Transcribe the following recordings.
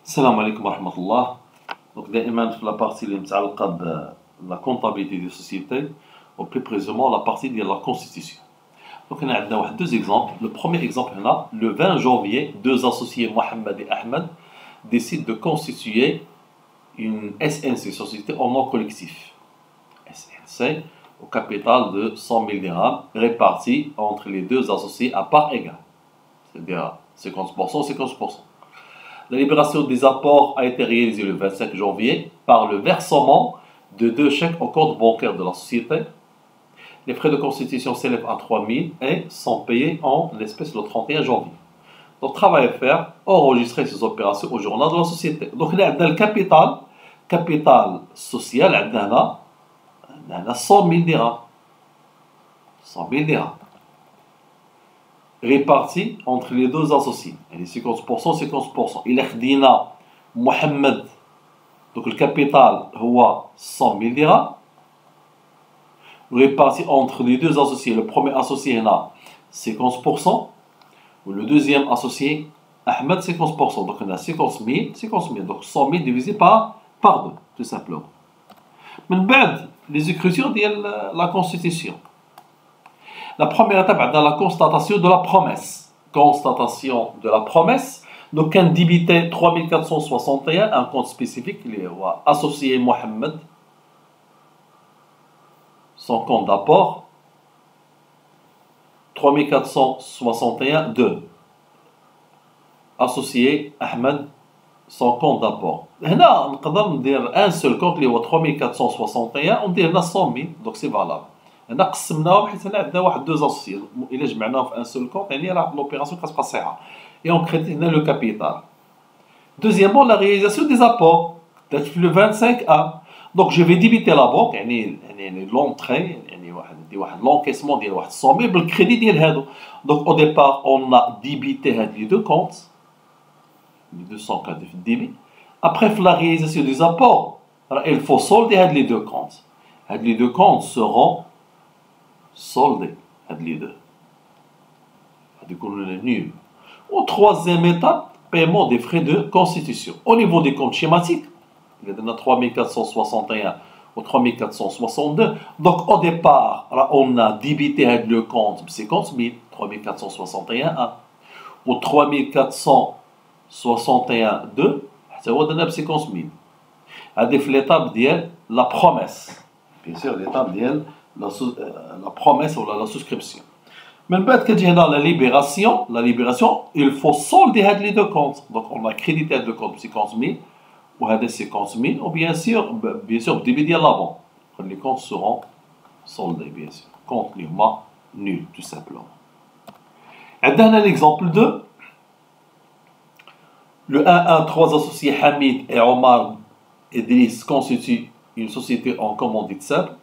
السلام عليكم ورحمة الله. Donc دائما في لابارتي اللي متعلقة ب la comptabilité des sociétés ou plus précisément la partie de la constitution. Donc on a deux exemples. Le premier exemple là, le 20 janvier, deux associés Mohamed et Ahmed décident de constituer une SNC, société en nom collectif. SNC au capital de 100 000 dirhams répartis entre les deux associés à part égale. C'est-à-dire 50%, 50%. La libération des apports a été réalisée le 25 janvier par le versement de deux chèques au compte bancaire de la société. Les frais de constitution s'élèvent à 3 000 et sont payés en espèces le 31 janvier. Donc, travail à faire, enregistrer ces opérations au journal de la société. Donc, il y a le capital social, il y a 100 000 dirhams. 100 000 dirhams. Répartis entre les deux associés. Et les 50%, 50%. Il y a Mohamed. Donc le capital, c'est 100 000 dirhams. Répartis entre les deux associés. Le premier associé, c'est 50%. Le deuxième associé, Ahmed, 50%. Donc on a 50 000, 50 000. Donc 100 000 divisé par 2, tout simplement. Mais les écritures de la Constitution. La première étape, c'est la constatation de la promesse. Constatation de la promesse. Donc, un débité 3461, un compte spécifique, il est associé Mohamed, son compte d'apport, 3461, 2. Associé Ahmed, son compte d'apport. Là, on peut dire un seul compte, il est 3461, on dit 100 000, donc c'est valable. هنا قسمناهم حيت هنا عندنا واحد دو اسوسيي الا جمعناهم في ان سول كونت يعني راه لوبيراسيون كتبقى صحيحه اي اون كريدي هنا لو كابيتال. دوزيامون لا رياليزاسيون دي زابور دات في لو 25 ا دونك جو في ديبيتي لا بونك يعني لونطري يعني واحد لونكيسمون ديال واحد 100 000 بالكريدي ديال هادو. دونك او ديبار اون ا ديبيتي هاد لي دو كونت لي 200 كادو في الديبي. ابخي في لا رياليزاسيون دي زابور راه il faut solder هاد لي دو كونت. هاد لي دو كونت seront soldés, les deux. Au troisième étape, paiement des frais de constitution. Au niveau des comptes schématiques, il y a 3461 ou 3462. Donc au départ, on a débité le compte 50 000, 3461 1. Au 3461 2, ça va donner 50 000. À l'étape de la promesse. Bien sûr, l'étape de la promesse ou la souscription. Mais quand il y a la libération, il faut solder les deux comptes. Donc on a crédité le compte 50 000 ou 50 000, ou bien sûr, diviser la banque. Les comptes seront soldés, bien sûr. Compte nul, tout simplement. Et dans l'exemple 2, le 1-1-3 associés Hamid et Omar Idriss constituent une société en commandite simple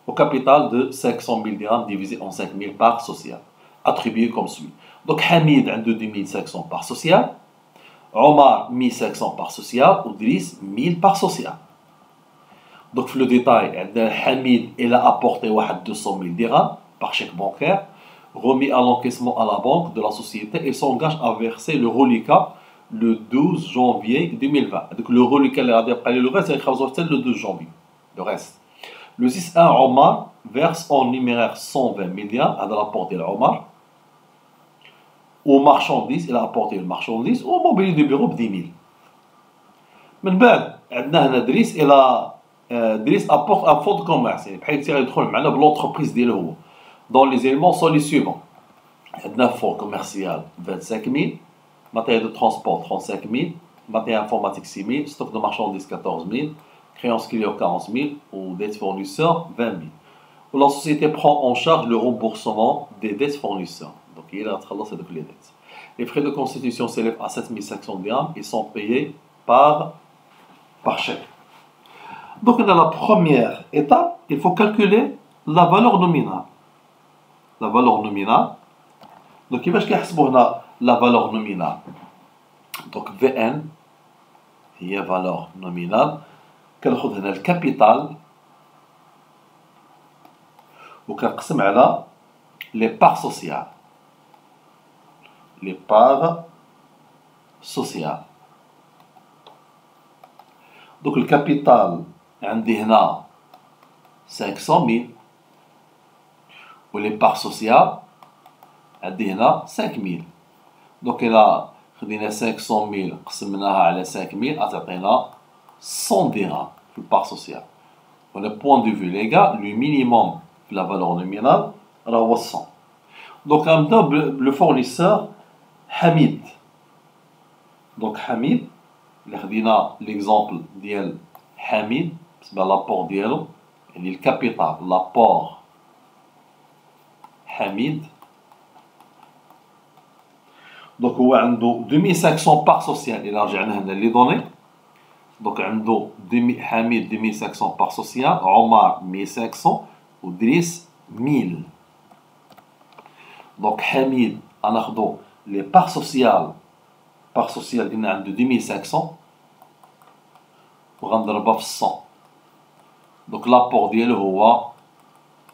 au capital de 500 000 dirhams divisé en 5 000 parts sociales, attribuées comme suit. Donc Hamid a 2500 parts sociales, Omar 1500 parts sociales, Idriss 1000 parts sociales. Donc le détail, Hamid il a apporté 200 000 dirhams par chèque bancaire, remis à l'encaissement à la banque de la société et s'engage à verser le reliquat le 12 janvier 2020. Donc le reliquat, le reste, c'est le 12 janvier. Le reste. Le 6-1 Omar verse en numéraire 120 000 dirhams, il a apporté l'Omar. Aux marchandises, il a apporté le marchandise. Au mobilier de bureau, 10 000. من بعد عندنا هنا دريس دريس apporte un fonds de commerce يعني بحال يدخل معنا بلونتربريز ديالو هو. Dans les éléments sont les suivants. عندنا fonds commercial 25 000, matériel de transport 35 000, matériel informatique 6 000, stock de marchandises 14 000. Créance client 40 000 ou dettes fournisseurs 20 000. Où la société prend en charge le remboursement des dettes fournisseurs. Donc il a traversé depuis les dettes. Les frais de constitution s'élèvent à 7 500 dirhams et sont payés par chèque. Donc dans la première étape, il faut calculer la valeur nominale. La valeur nominale. Donc il va la valeur nominale. Donc VN, il y a valeur nominale. كناخذ هنا الكابيتال وكنقسم على لي بار سوسيال Donc le capital عندي هنا 500 000 و les parts sociales عندي هنا 5 000. Donc إلا خدينا 500 000 قسمناها على 5 000 غتعطينا 100 درهم في البار سوسيال. و le point de vue les gars, le minimum في la valeur nominale راه هو 100. Donc غنبداو بلو فورنيسور حميد. Donc حميد إلا خدينا ليكزومبل ديال حميد بالنسبة لابور ديالو يعني الكابيتال لابور حميد. دونك هو عنده 2500 بار سوسيال إلا رجعنا هنا لي دوني. دونك عنده حميد 2500 بار سوسيال، عمر 1500 ودريس 1000. دونك حميد غناخدو لي بار سوسيال. بار سوسيال قلنا عنده 2500 وغنضربها في 100. دونك لابور ديالو هو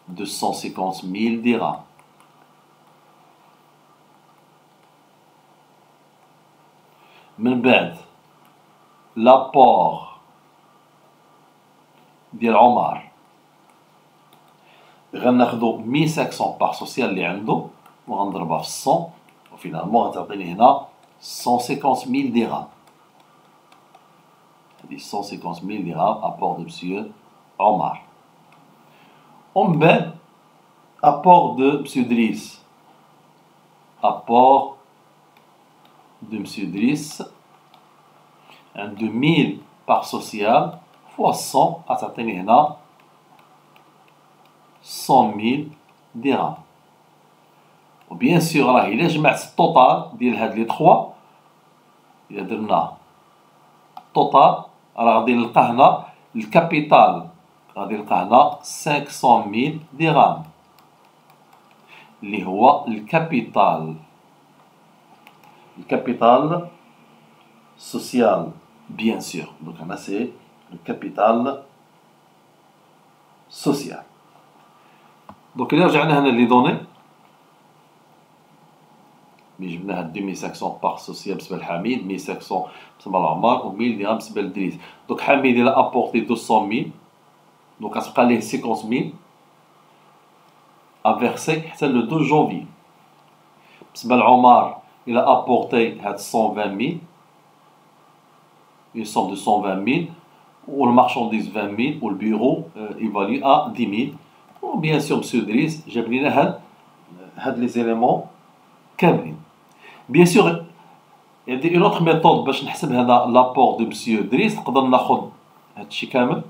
250000 درهم. من بعد لابور ديال عمر غناخدو 1500 بار سوسيال اللي عنده وغنضربها في 100 وفينالمون غتعطيني هنا 150000 درهم. هادي 150000 درهم ابور دو مسيو عمر. ومن بعد ابور دو مسيو دريس. ابور de M. Driss عنده 1000 بار سوسيال فوا 100 غتعطيني هنا 100000 درهم. وبيان سور راه إلا جمعت التوتال ديال هاد لي 3 إلا درنا التوتال راه غادي نلقى هنا الكابيتال غادي نلقى هنا 500000 درهم اللي هو الكابيتال. Le capital social, bien sûr. Donc, c'est le capital social. Donc, là, j'ai les données. Mais je vais 2500 par social, c'est Hamid, 1500 c'est Omar, ou 1000 dirhams, c'est Driss. Donc, Hamid, il a apporté 200 000. Donc, à ce cas-là, 50 000 à verser le 2 janvier. C'est Omar. Il a apporté 120 000, une somme de 120 000, ou le marchandise 20 000, ou le bureau évalue à 10 000. Ou bien sûr, M. Driss, j'ai pris les éléments كاملين. Bien sûr, il y a une autre méthode باش نحسب هذا l'apport de M. Driss. نقدر ناخذ هادشي كامل.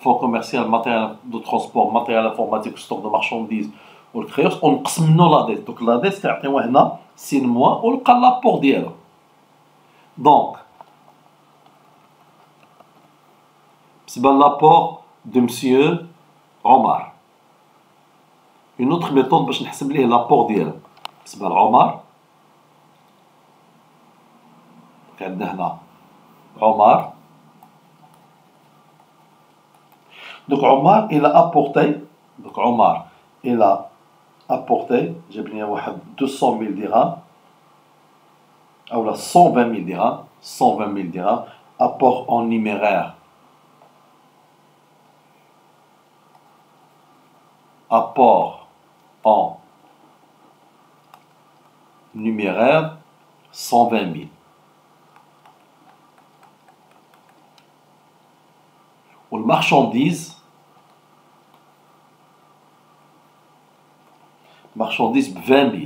Fonds commercial, matériel de transport, matériel informatique, stock de marchandises, والكريوس ونقسم منو لا ديت. دوك لا ديت كيعطيوها هنا سين موان ونلقى لابور ديالو. دونك بالنسبة لابور دو مسيو عمر اون اوتر ميثود باش نحسب ليه لابور ديالو. بالنسبة لعمر عندنا هنا عمر. دوك عمر إلى أبورتي. دوك عمر إلى apporté, j'ai pris 200 000 dirhams, ou là 120 000 dirhams, 120 000 dirhams, apport en numéraire. Apport en numéraire, 120 000. Ou le marchandise, marchandise 20 000.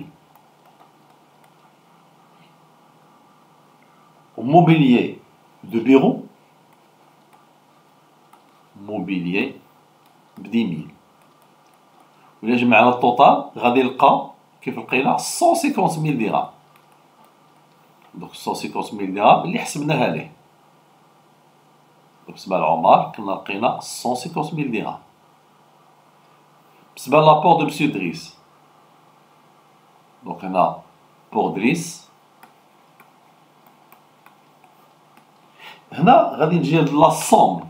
Au mobilier de bureau, mobilier 10 000. وإلا جمعنا التوتال غادي نلقى كيف لقينا 150 000 درهم. دونك 150 000 درهم اللي حسبناها ليه. بالنسبة لعمر كنا لقينا 150 000 درهم. بالنسبة لابور دو مسيو دريس. دونك هنا بور دريس. هنا غادي نجي لا صوم.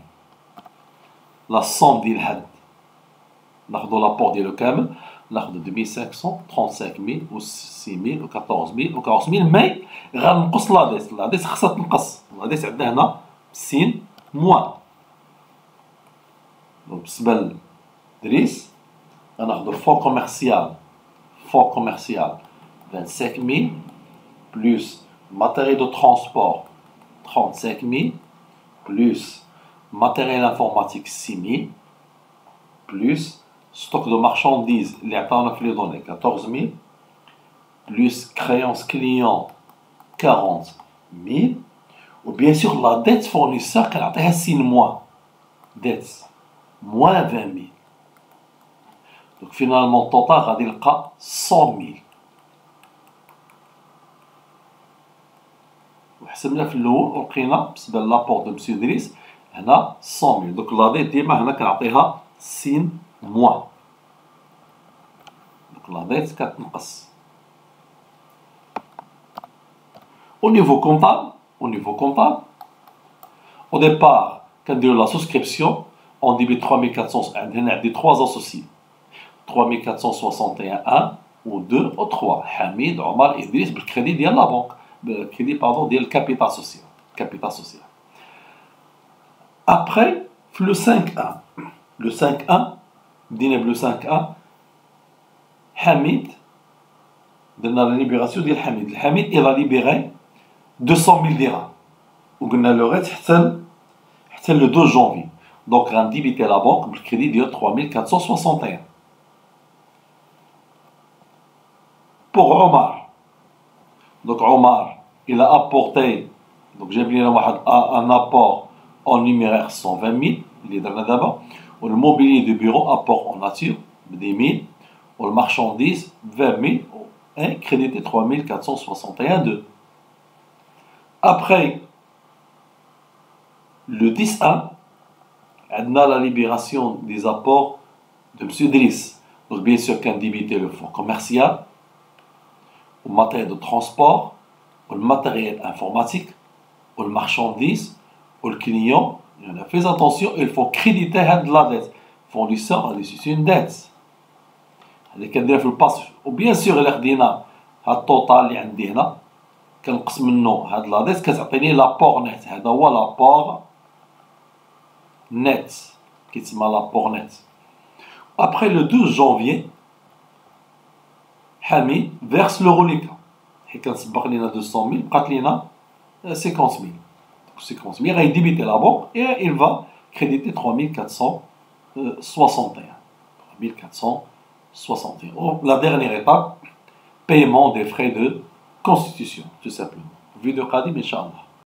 لا صوم ديال الحد. ناخدو لابور ديالو كامل. ناخدو 2500 35000 و 6000 و 14000 و 40000 مي غنقص لا ديس. لا ديس خاصها تنقص. لا ديس عندنا هنا سين moins. Donc, بالنسبة لدريس غناخدو fonds commercial 25 000 plus matériel de transport 35 000 plus matériel informatique 6 000 plus stock de marchandises اللي عطاونا في لي دوني 14 000 plus créance client 40 000 ou bien sûr la dette fournisseur كنعطيها سين moins dette moins 20 000. Donc finalement total غادي نلقى 100 000. وحسبنا في الاول ولقينا بالنسبه لابور دو مسيو دريس هنا 100 000. دونك لا ديت ديما هنا كنعطيها سين موان. دونك لا ديت كتنقص. Au niveau comptable, au départ, quand on a la souscription, on débite 3400, on a des 3 associés. 3461 1 ou 2 ou 3. Hamid, Omar, Idriss, le crédit de la banque. Le crédit, pardon, de capital social. Après, le 5-1. Le 5-1, le 5-1, Hamid, dans la libération de Hamid. Hamid, il a libéré 200 000 dirhams. On a le reste le 2 janvier. Donc, on a débité la banque, le crédit de 3461. Pour Omar, donc Omar, il a apporté, donc j'ai bien un apport en numéraire 120 000, il est d'abord, le mobilier de bureau, apport en nature, 10 000, le marchandise, 20 000, et crédité 3461,2. Après le 10-1, on a la libération des apports de M. Driss. Donc bien sûr qu'on débité le fonds commercial, le matériel de transport, le matériel informatique, le marchandise, le client. On a fait attention, il faut créditer la dette. Fournisseur a reçu une dette. Ou bien sûr, il y a un total اللي عندي هنا كنقص منه هاد لا ديت كتعطيني لابور نت. هذا هو لابور نت كيتسمى لابور نت. Après le 12 janvier, Hamid verse le reliquat. حيت كنسبق لينا 200 000 بقات لينا 50 000. 50 000 غادي ديبيتي لا بونك et il va créditer 3461. 3461. La dernière étape, paiement des frais de constitution, tout simplement. Vidéo Qadim, Inch'Allah.